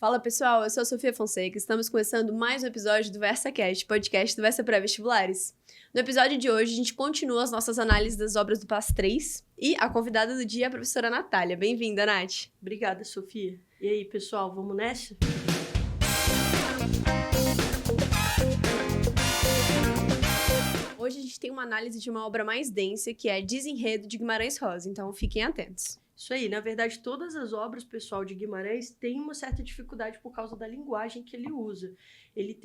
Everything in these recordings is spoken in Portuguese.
Fala pessoal, eu sou a Sofia Fonseca, estamos começando mais um episódio do VersaCast, podcast do Versa Pré-Vestibulares. No episódio de hoje, a gente continua as nossas análises das obras do PAS 3 e a convidada do dia é a professora Natália. Bem-vinda, Nath. Obrigada, Sofia. E aí, pessoal, vamos nessa? Hoje a gente tem uma análise de uma obra mais densa, que é Desenredo de Guimarães Rosa, então fiquem atentos. Isso aí, na verdade, todas as obras, pessoal, de Guimarães têm uma certa dificuldade por causa da linguagem que ele usa. Ele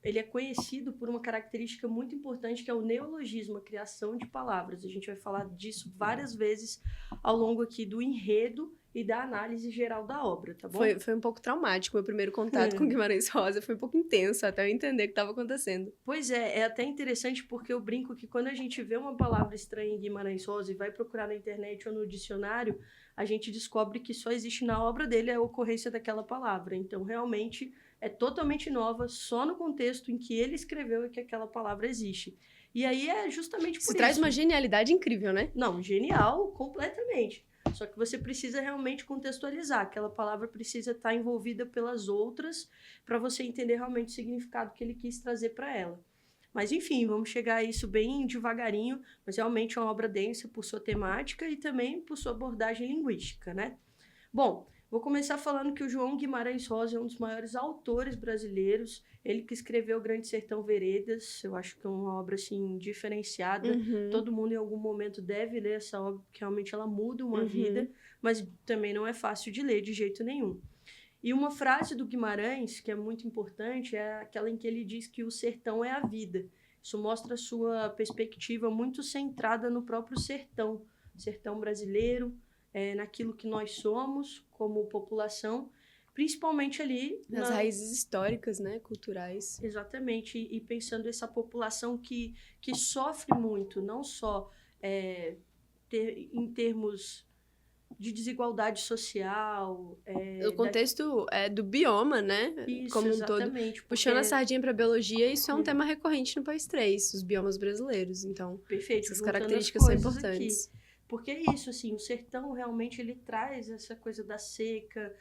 é conhecido por uma característica muito importante, que é o neologismo, a criação de palavras. A gente vai falar disso várias vezes ao longo aqui do enredo e da análise geral da obra, tá bom? Foi um pouco traumático, meu primeiro contato com Guimarães Rosa, foi um pouco intenso, até eu entender o que estava acontecendo. Pois é até interessante porque eu brinco que quando a gente vê uma palavra estranha em Guimarães Rosa e vai procurar na internet ou no dicionário, a gente descobre que só existe na obra dele a ocorrência daquela palavra. Então, realmente, é totalmente nova, só no contexto em que ele escreveu é que aquela palavra existe. E aí é justamente por isso. Traz uma genialidade incrível, né? Não, genial, completamente. Só que você precisa realmente contextualizar. Aquela palavra precisa estar envolvida pelas outras para você entender realmente o significado que ele quis trazer para ela. Mas, enfim, vamos chegar a isso bem devagarinho, mas realmente é uma obra densa por sua temática e também por sua abordagem linguística, né? Bom, vou começar falando que o João Guimarães Rosa é um dos maiores autores brasileiros. Ele que escreveu Grande Sertão Veredas, eu acho que é uma obra, assim, diferenciada. Todo mundo, em algum momento, deve ler essa obra, porque realmente ela muda uma vida, mas também não é fácil de ler de jeito nenhum. E uma frase do Guimarães, que é muito importante, é aquela em que ele diz que o sertão é a vida. Isso mostra a sua perspectiva muito centrada no próprio sertão brasileiro, naquilo que nós somos como população, principalmente ali nas raízes históricas, né, culturais. Exatamente, e pensando essa população que sofre muito, não só em termos de desigualdade social. O contexto do bioma, né? Isso, como um exatamente, todo. Puxando a sardinha para a biologia, isso é um tema recorrente no PAS 3, os biomas brasileiros. Então, perfeito, essas características são importantes. Aqui. Porque é isso, assim, o sertão realmente ele traz essa coisa da seca,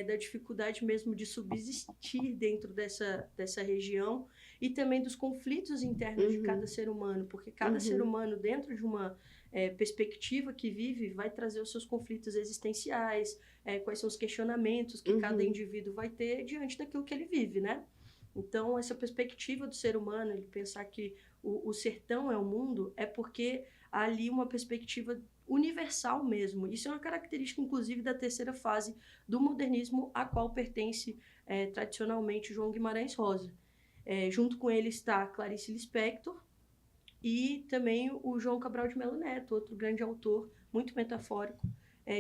da dificuldade mesmo de subsistir dentro dessa região e também dos conflitos internos de cada ser humano, porque cada ser humano dentro de uma perspectiva que vive vai trazer os seus conflitos existenciais, quais são os questionamentos que cada indivíduo vai ter diante daquilo que ele vive, né? Então, essa perspectiva do ser humano, ele pensar que o sertão é o mundo, é porque há ali uma perspectiva universal mesmo. Isso é uma característica, inclusive, da terceira fase do modernismo, a qual pertence tradicionalmente João Guimarães Rosa. Junto com ele está Clarice Lispector e também o João Cabral de Melo Neto, outro grande autor, muito metafórico,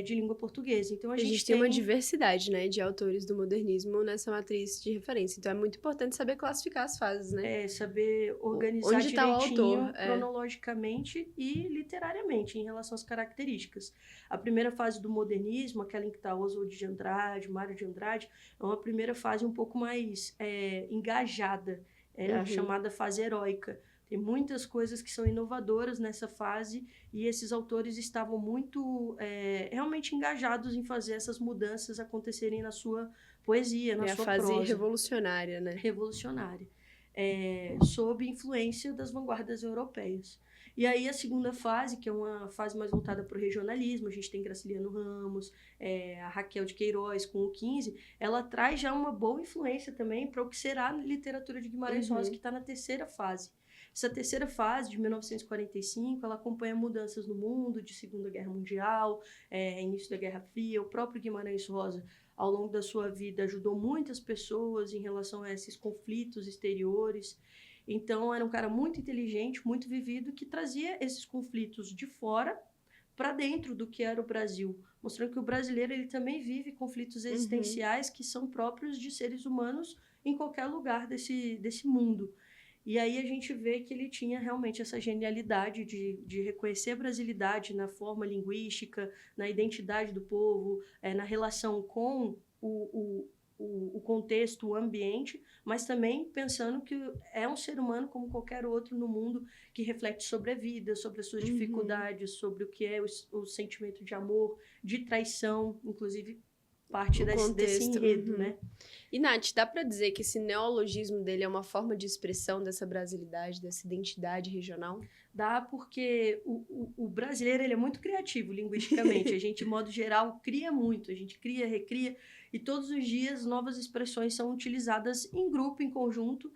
de língua portuguesa. Então, a gente tem uma diversidade, né, de autores do modernismo nessa matriz de referência. Então, é muito importante saber classificar as fases, né? Saber organizar onde direitinho, tá o autor, cronologicamente e literariamente, em relação às características. A primeira fase do modernismo, aquela em que está Oswald de Andrade, Mário de Andrade, é uma primeira fase um pouco mais engajada, a chamada fase heróica. Tem muitas coisas que são inovadoras nessa fase e esses autores estavam muito realmente engajados em fazer essas mudanças acontecerem na sua poesia, na sua prosa. É a fase revolucionária, né? Revolucionária. Sob influência das vanguardas europeias. E aí a segunda fase, que é uma fase mais voltada para o regionalismo, a gente tem Graciliano Ramos, a Raquel de Queiroz com o 15, ela traz já uma boa influência também para o que será a literatura de Guimarães Rosa, que está na terceira fase. Essa terceira fase, de 1945, ela acompanha mudanças no mundo, de Segunda Guerra Mundial, início da Guerra Fria. O próprio Guimarães Rosa, ao longo da sua vida, ajudou muitas pessoas em relação a esses conflitos exteriores. Então, era um cara muito inteligente, muito vivido, que trazia esses conflitos de fora para dentro do que era o Brasil, mostrando que o brasileiro ele também vive conflitos existenciais que são próprios de seres humanos em qualquer lugar desse mundo. E aí a gente vê que ele tinha realmente essa genialidade de reconhecer a brasilidade na forma linguística, na identidade do povo, na relação com o contexto, o ambiente, mas também pensando que é um ser humano como qualquer outro no mundo que reflete sobre a vida, sobre as suas dificuldades, sobre o que é o sentimento de amor, de traição, inclusive. parte desse contexto, enredo, né? E, Nath, dá pra dizer que esse neologismo dele é uma forma de expressão dessa brasilidade, dessa identidade regional? Dá porque o brasileiro ele é muito criativo linguisticamente. A gente, de modo geral, cria muito. A gente cria, recria, e todos os dias novas expressões são utilizadas em grupo, em conjunto,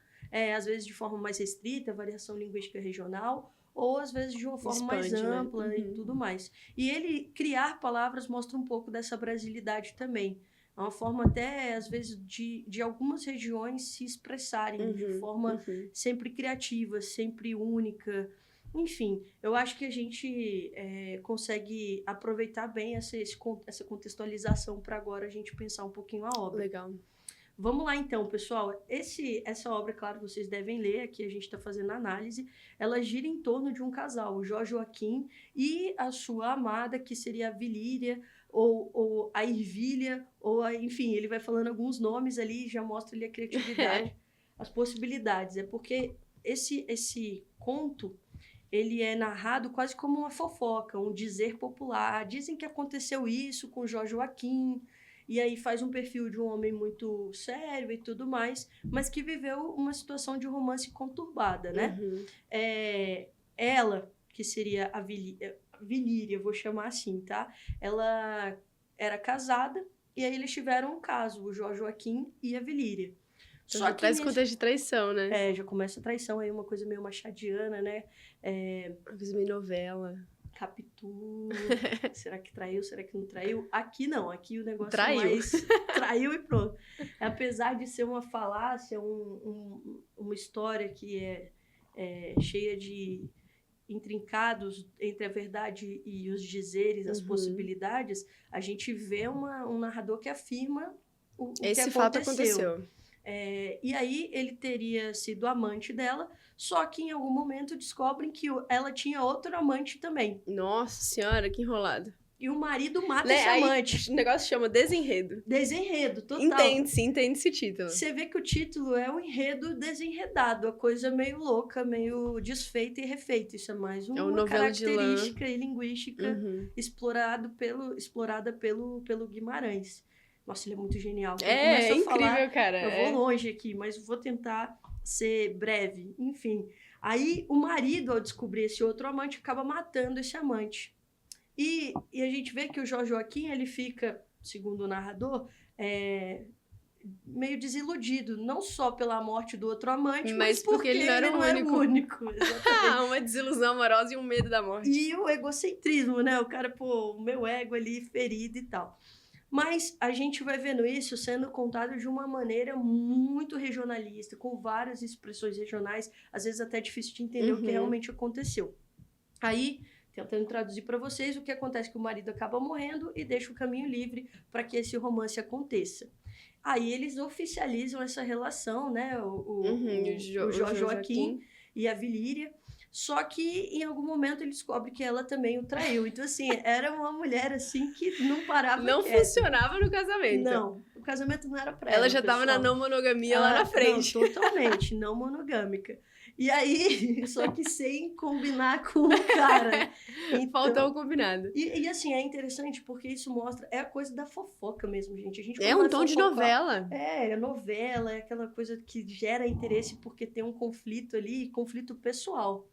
às vezes de forma mais restrita, variação linguística regional, ou às vezes de uma forma mais Expande, né? ampla e tudo mais. E ele criar palavras mostra um pouco dessa brasilidade também. É uma forma até, às vezes, de algumas regiões se expressarem de forma sempre criativa, sempre única. Enfim, eu acho que a gente consegue aproveitar bem essa contextualização para agora a gente pensar um pouquinho a obra. Legal. Vamos lá então, pessoal. Essa obra, claro, vocês devem ler, aqui a gente está fazendo análise, ela gira em torno de um casal, o Jorge Joaquim e a sua amada, que seria a Vilíria, ou a Irvília, enfim, ele vai falando alguns nomes ali e já mostra ali a criatividade, as possibilidades. É porque esse conto, ele é narrado quase como uma fofoca, um dizer popular. Dizem que aconteceu isso com Jorge Joaquim, e aí faz um perfil de um homem muito sério e tudo mais, mas que viveu uma situação de romance conturbada, né? Ela, que seria a Vilíria, vou chamar assim, tá? Ela era casada, e aí eles tiveram um caso, o Jorge Joaquim e a Vilíria. Então já traz contexto de traição, né? Já começa a traição aí, uma coisa meio machadiana, né? Uma coisa meio novela. Capitu, será que traiu, será que não traiu? Aqui não, aqui o negócio traiu. É mais traiu e pronto. Apesar de ser uma falácia, uma história que é cheia de intrincados entre a verdade e os dizeres, as possibilidades, a gente vê um narrador que afirma o que aconteceu. Esse fato aconteceu. E aí ele teria sido amante dela, só que em algum momento descobrem que ela tinha outro amante também. Nossa senhora, que enrolado. E o marido mata esse amante. O negócio chama desenredo. Desenredo, total. Entende-se o título. Você vê que o título é um enredo desenredado, a coisa meio louca, meio desfeita e refeita. Isso é mais uma característica e linguística explorada pelo Guimarães. Nossa, ele é muito genial. É incrível, cara. Eu vou longe aqui, mas vou tentar ser breve. Enfim, aí o marido, ao descobrir esse outro amante, acaba matando esse amante. E a gente vê que o Jorge Joaquim, ele fica, segundo o narrador, meio desiludido, não só pela morte do outro amante, mas porque ele não era o único. Uma desilusão amorosa e um medo da morte. E o egocentrismo, né? O cara, o meu ego ali ferido e tal. Mas a gente vai vendo isso sendo contado de uma maneira muito regionalista, com várias expressões regionais, às vezes até difícil de entender o que realmente aconteceu. Aí, tentando traduzir para vocês, o que acontece é que o marido acaba morrendo e deixa o caminho livre para que esse romance aconteça. Aí eles oficializam essa relação, né? O Jorge Joaquim e a Vilíria. Só que, em algum momento, ele descobre que ela também o traiu. Então, assim, era uma mulher, assim, que não parava Não funcionava no casamento. Não, o casamento não era pra ela. Ela já tava na não monogamia lá na frente. Não, totalmente, não monogâmica. E aí, só que sem combinar com o cara. Então, faltou o combinado. E assim, é interessante porque isso mostra... É a coisa da fofoca mesmo, gente. A gente é um tom de novela. É novela, é aquela coisa que gera interesse porque tem um conflito ali, conflito pessoal.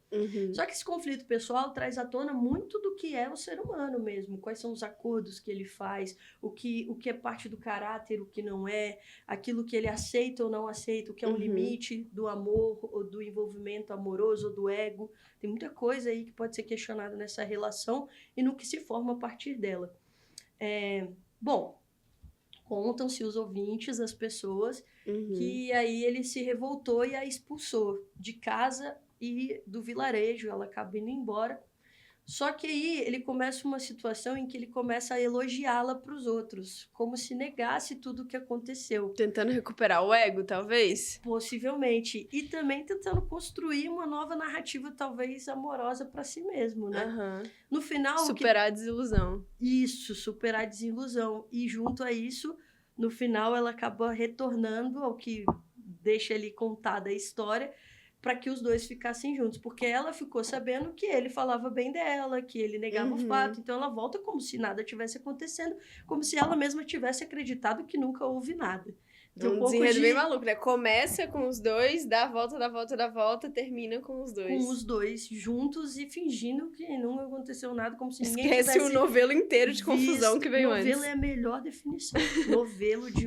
Só que esse conflito pessoal traz à tona muito do que é o ser humano mesmo. Quais são os acordos que ele faz, o que é parte do caráter, o que não é, aquilo que ele aceita ou não aceita, o que é um limite do amor ou do envolvimento amoroso ou do ego. Tem muita coisa aí que pode ser questionada nessa relação e no que se forma a partir dela. Bom, contam-se os ouvintes, as pessoas, que aí ele se revoltou e a expulsou de casa e do vilarejo, ela acaba indo embora. Só que aí ele começa uma situação em que ele começa a elogiá-la para os outros, como se negasse tudo o que aconteceu. Tentando recuperar o ego, talvez? Possivelmente. E também tentando construir uma nova narrativa, talvez amorosa para si mesmo, né? No final... Superar a desilusão. Isso, superar a desilusão. E junto a isso, no final ela acaba retornando ao que deixa ali contada a história, para que os dois ficassem juntos, porque ela ficou sabendo que ele falava bem dela, que ele negava o fato, então ela volta como se nada tivesse acontecendo, como se ela mesma tivesse acreditado que nunca houve nada. Então, um desenredo bem maluco, né? Começa com os dois, dá a volta, dá a volta, dá a volta, termina com os dois. Com os dois juntos e fingindo que nunca aconteceu nada, como se ninguém Esquece o novelo inteiro de confusão que veio antes. Novelo é a melhor definição. Novelo de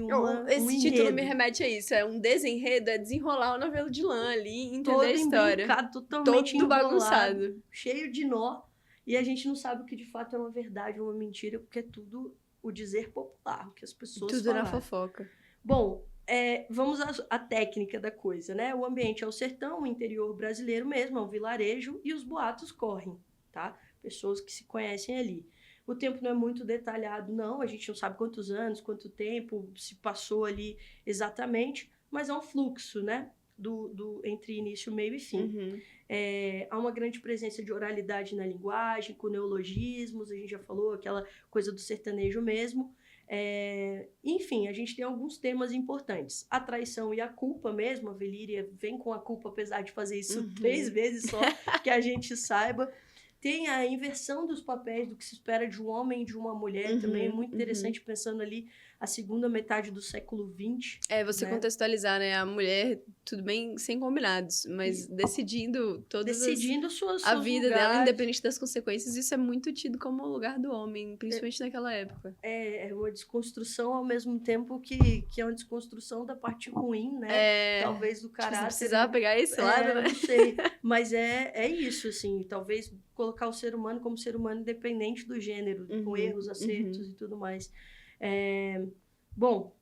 Esse título me remete a isso. É um desenredo, é desenrolar o novelo de lã ali, entender a história. Totalmente todo bagunçado. Cheio de nó. E a gente não sabe o que de fato é uma verdade ou uma mentira, porque é tudo o dizer popular, o que as pessoas tudo falaram. Na fofoca. Bom, vamos à técnica da coisa, né? O ambiente é o sertão, o interior brasileiro mesmo, é um vilarejo, e os boatos correm, tá? Pessoas que se conhecem ali. O tempo não é muito detalhado, não. A gente não sabe quantos anos, quanto tempo se passou ali exatamente, mas é um fluxo, né? Entre início, meio e fim. Há uma grande presença de oralidade na linguagem, com neologismos, a gente já falou, aquela coisa do sertanejo mesmo. Enfim, a gente tem alguns temas importantes. A traição e a culpa mesmo, a Velíria vem com a culpa, apesar de fazer isso 3 vezes só, que a gente saiba. Tem a inversão dos papéis do que se espera de um homem e de uma mulher, também é muito interessante, pensando ali a segunda metade do século XX. Você contextualizar, né? A mulher, tudo bem, sem combinados, mas decidindo suas a vida lugares. dela, independente das consequências, isso é muito tido como o lugar do homem, principalmente naquela época. É uma desconstrução ao mesmo tempo que é uma desconstrução da parte ruim, né? Talvez do caráter. Você precisava pegar esse lado, né? Não sei, mas é isso, assim, talvez colocar o ser humano como ser humano independente do gênero, com erros, acertos e tudo mais. Bom,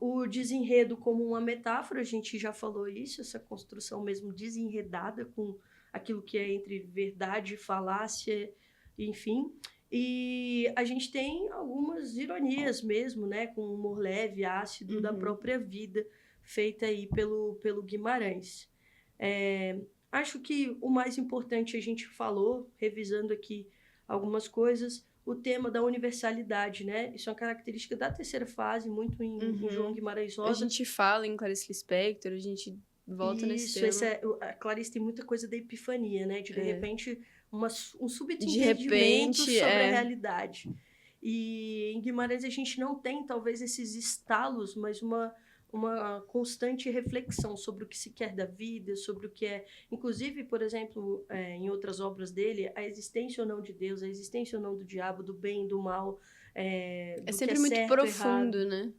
o desenredo como uma metáfora, a gente já falou isso, essa construção mesmo desenredada com aquilo que é entre verdade, falácia, enfim. E a gente tem algumas ironias mesmo, né, com humor leve, ácido da própria vida, feita aí pelo Guimarães. Acho que o mais importante a gente falou, revisando aqui algumas coisas, o tema da universalidade, né? Isso é uma característica da terceira fase, muito em João Guimarães Rosa. A gente fala em Clarice Lispector, a gente volta nesse tema. A Clarice tem muita coisa da epifania, né? De repente, um subentendimento sobre a realidade. E em Guimarães a gente não tem, talvez, esses estalos, mas uma constante reflexão sobre o que se quer da vida, sobre o que é... Inclusive, por exemplo, em outras obras dele, a existência ou não de Deus, a existência ou não do diabo, do bem, do mal, do sempre que é muito certo, profundo, errado. né?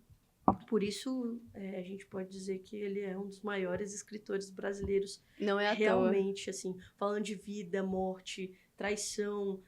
Por isso, a gente pode dizer que ele é um dos maiores escritores brasileiros. Não é à realmente, toa. Assim, falando de vida, morte, traição,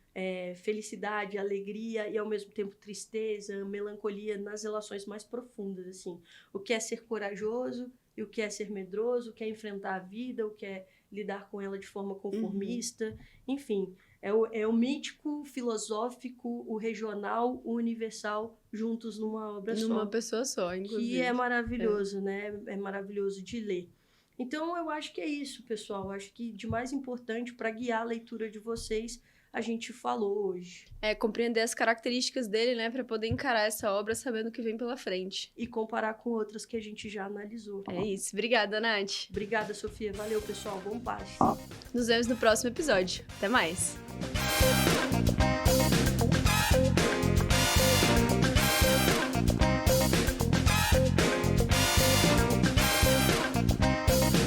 felicidade, alegria e ao mesmo tempo tristeza, melancolia nas relações mais profundas, assim. O que é ser corajoso e o que é ser medroso, o que é enfrentar a vida, o que é lidar com ela de forma conformista, enfim. É o mítico, filosófico, o regional, o universal, juntos numa obra só. Numa pessoa só, inclusive. Que é maravilhoso, né? É maravilhoso de ler. Então, eu acho que é isso, pessoal. Eu acho que de mais importante para guiar a leitura de vocês, a gente falou hoje. Compreender as características dele, né? Para poder encarar essa obra sabendo o que vem pela frente. E comparar com outras que a gente já analisou. É isso. Obrigada, Nath. Obrigada, Sofia. Valeu, pessoal. Bom paz. Nos vemos no próximo episódio. Até mais.